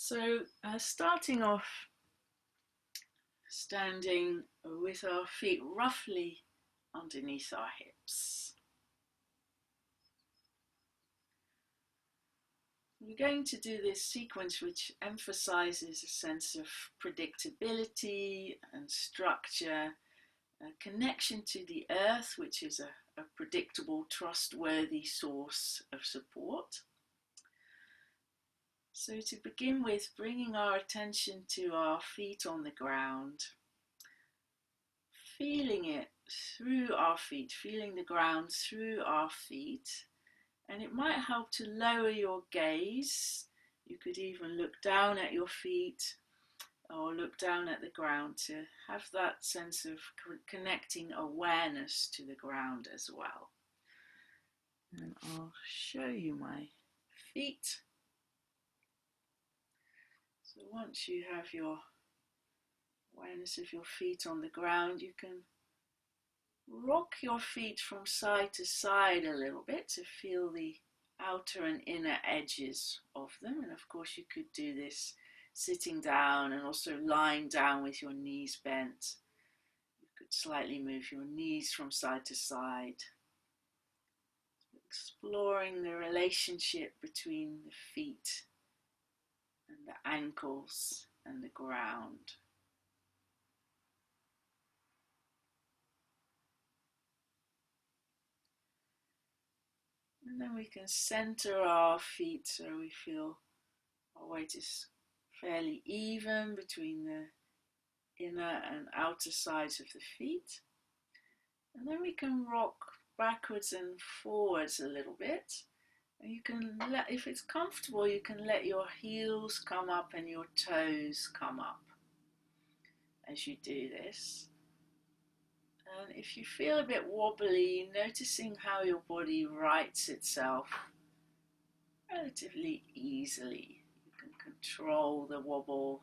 So starting off standing with our feet roughly underneath our hips. We're going to do this sequence which emphasizes a sense of predictability and structure, a connection to the earth, which is a predictable, trustworthy source of support. So to begin with, bringing our attention to our feet on the ground, feeling it through our feet, feeling the ground through our feet. And it might help to lower your gaze. You could even look down at your feet or look down at the ground to have that sense of connecting awareness to the ground as well. And I'll show you my feet. So once you have your awareness of your feet on the ground, you can rock your feet from side to side a little bit to feel the outer and inner edges of them. And of course you could do this sitting down and also lying down with your knees bent. You could slightly move your knees from side to side, exploring the relationship between the feet and the ankles and the ground. And then we can center our feet so we feel our weight is fairly even between the inner and outer sides of the feet. And then we can rock backwards and forwards a little bit. And you can if it's comfortable, you can let your heels come up and your toes come up as you do this. And if you feel a bit wobbly, noticing how your body rights itself relatively easily. You can control the wobble.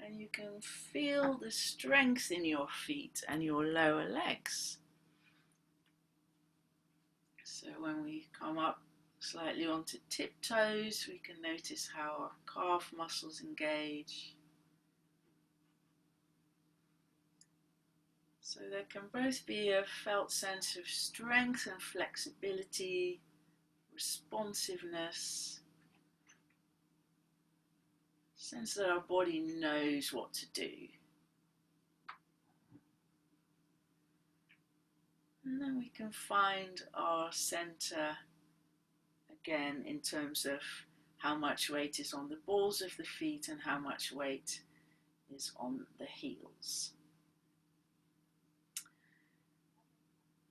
And you can feel the strength in your feet and your lower legs. So when we come up slightly onto tiptoes, we can notice how our calf muscles engage. So there can both be a felt sense of strength and flexibility, responsiveness, sense that our body knows what to do. And then we can find our center again in terms of how much weight is on the balls of the feet and how much weight is on the heels.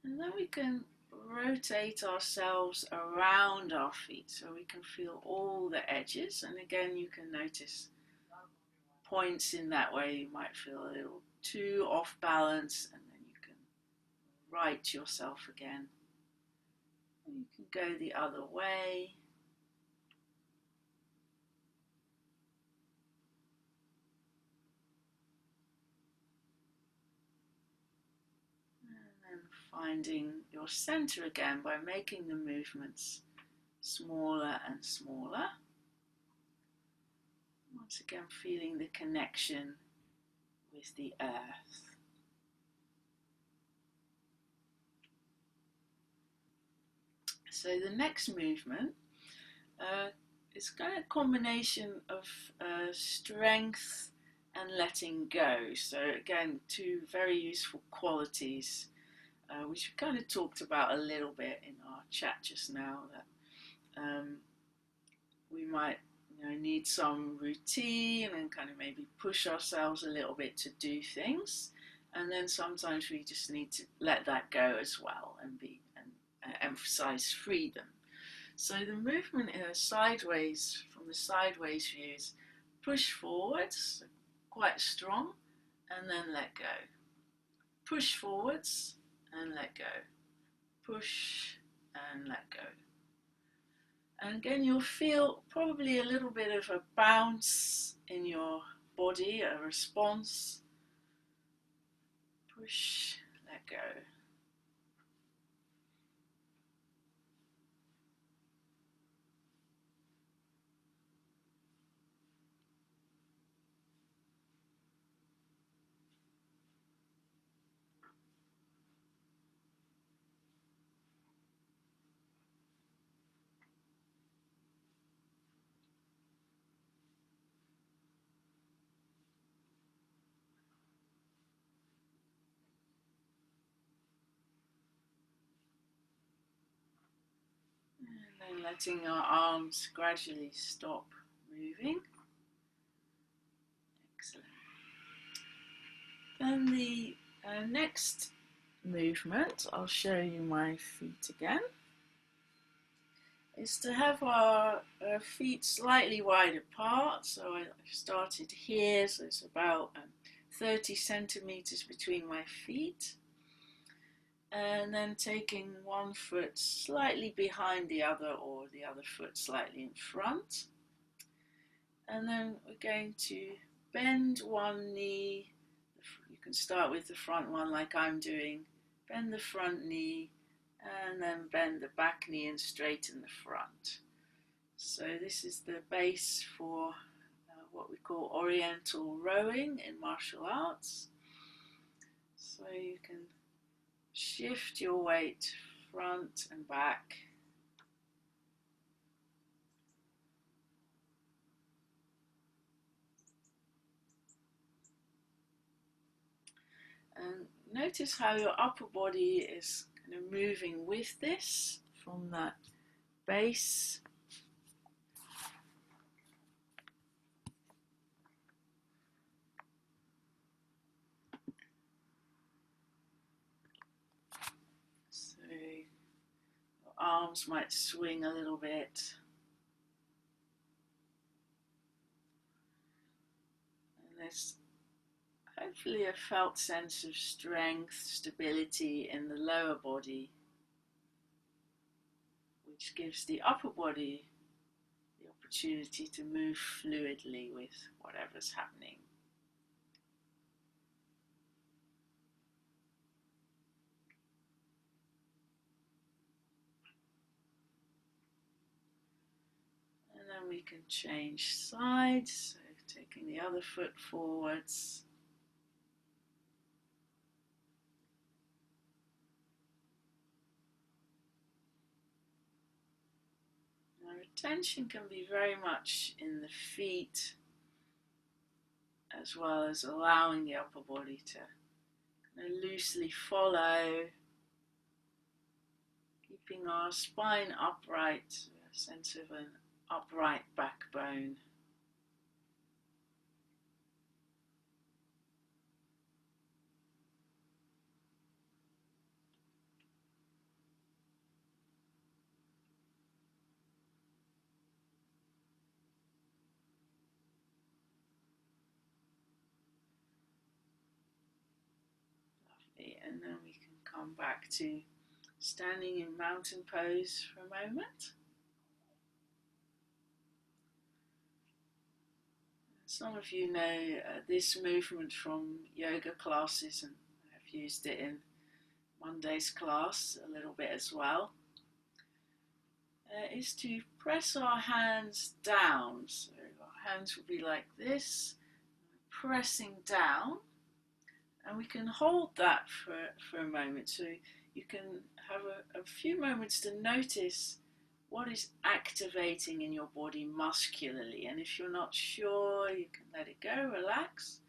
And then we can rotate ourselves around our feet so we can feel all the edges. And again, you can notice points in that way you might feel a little too off balance, and then you can right yourself again. And you can go the other way. And then finding your center again by making the movements smaller and smaller. Once again, feeling the connection with the earth. So the next movement is kind of a combination of strength and letting go. So again, two very useful qualities, which we kind of talked about a little bit in our chat just now, that we might need some routine and kind of maybe push ourselves a little bit to do things, and then sometimes we just need to let that go as well and emphasize freedom. So the movement sideways, from the sideways view, is push forwards, quite strong, and then let go. Push forwards and let go. Push and let go. And again, you'll feel probably a little bit of a bounce in your body, a response. Push, let go. letting our arms gradually stop moving. Excellent. Then the next movement, I'll show you my feet again, is to have our feet slightly wide apart. So I've started here, so it's about 30 centimeters between my feet. And then taking one foot slightly behind the other, or the other foot slightly in front. And then we're going to bend one knee. You can start with the front one like I'm doing. Bend the front knee and then bend the back knee and straighten the front. So this is the base for what we call oriental rowing in martial arts. So you can shift your weight front and back. And notice how your upper body is kind of moving with this from that base. So your arms might swing a little bit. And there's hopefully a felt sense of strength, stability in the lower body, which gives the upper body the opportunity to move fluidly with whatever's happening. And then we can change sides, so taking the other foot forwards. Our attention can be very much in the feet, as well as allowing the upper body to kind of loosely follow, keeping our spine upright, a sense of an upright backbone. Lovely, and then we can come back to standing in mountain pose for a moment. Some of you know this movement from yoga classes, and I've used it in Monday's class a little bit as well, is to press our hands down. So our hands will be like this, pressing down, and we can hold that for a moment. So you can have a few moments to notice what is activating in your body muscularly, and if you're not sure, you can let it go, relax,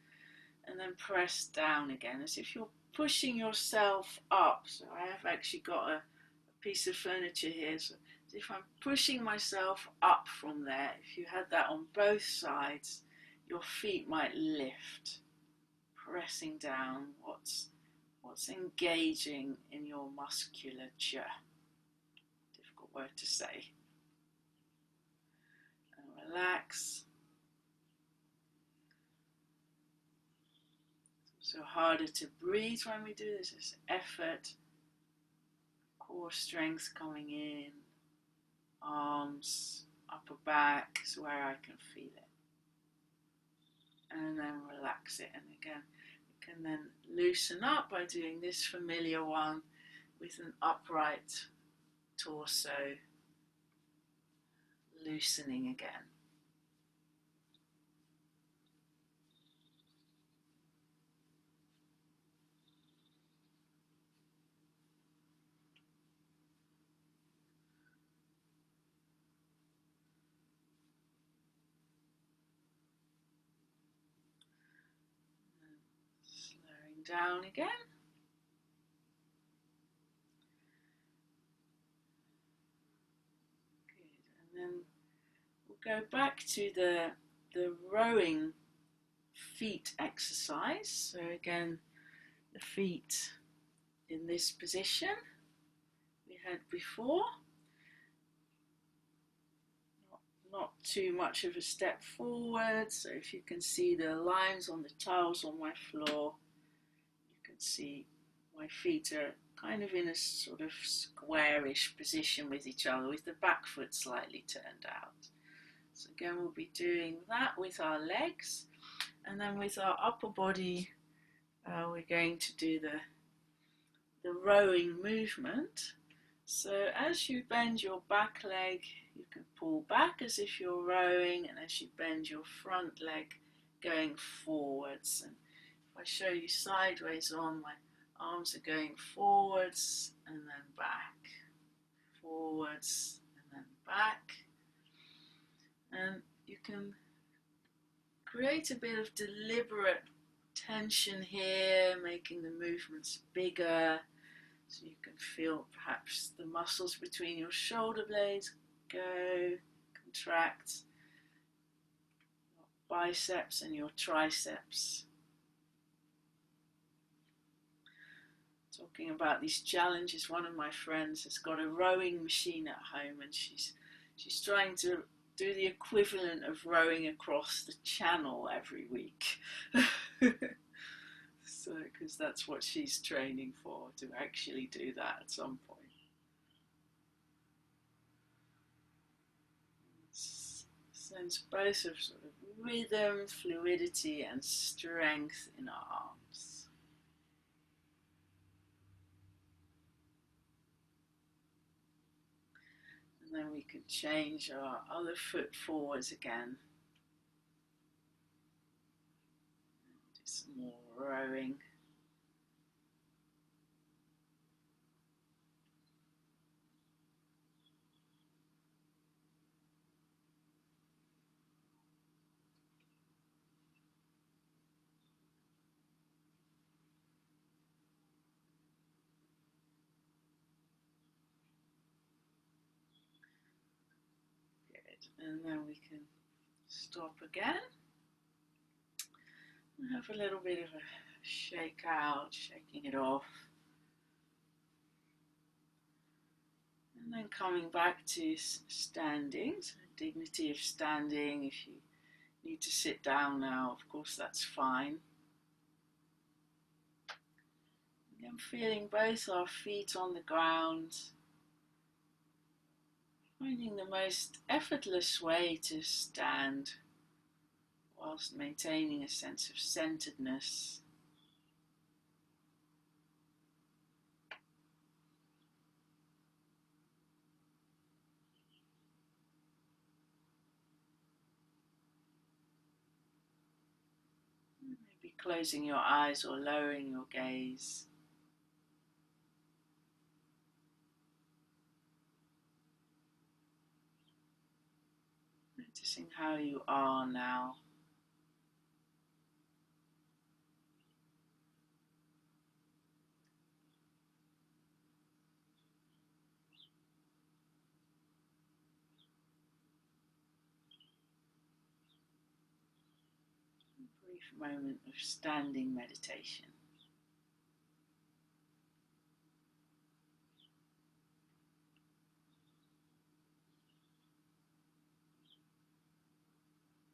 and then press down again, as if you're pushing yourself up. So I have actually got a piece of furniture here, so as if I'm pushing myself up from there. If you had that on both sides, your feet might lift, pressing down what's engaging in your musculature. Difficult word to say. And relax. It's also harder to breathe when we do this. There's effort, core strength coming in, arms, upper back is where I can feel it. And then relax it. And again, you can then loosen up by doing this familiar one with an upright torso, loosening again. Slowing down again. And then we'll go back to the rowing feet exercise. So again, the feet in this position we had before. Not too much of a step forward. So if you can see the lines on the tiles on my floor, you can see my feet are kind of in a sort of squarish position with each other, with the back foot slightly turned out. So again, we'll be doing that with our legs, and then with our upper body, we're going to do the rowing movement. So as you bend your back leg, you can pull back as if you're rowing, and as you bend your front leg, going forwards. And if I show you sideways on, my arms are going forwards and then back, forwards and then back. And you can create a bit of deliberate tension here, making the movements bigger, so you can feel perhaps the muscles between your shoulder blades go, contract, your biceps and your triceps. Talking about these challenges, one of my friends has got a rowing machine at home, and she's trying to do the equivalent of rowing across the channel every week. So, because that's what she's training for, to actually do that at some point. Sense both of sort of rhythm, fluidity and strength in our arms. And then we can change our other foot forwards again. Do some more rowing. And then we can stop again and have a little bit of a shake out, shaking it off. And then coming back to standing, so dignity of standing. If you need to sit down now, of course that's fine. Again, feeling both our feet on the ground, finding the most effortless way to stand whilst maintaining a sense of centeredness. Maybe closing your eyes or lowering your gaze. Noticing how you are now. A brief moment of standing meditation.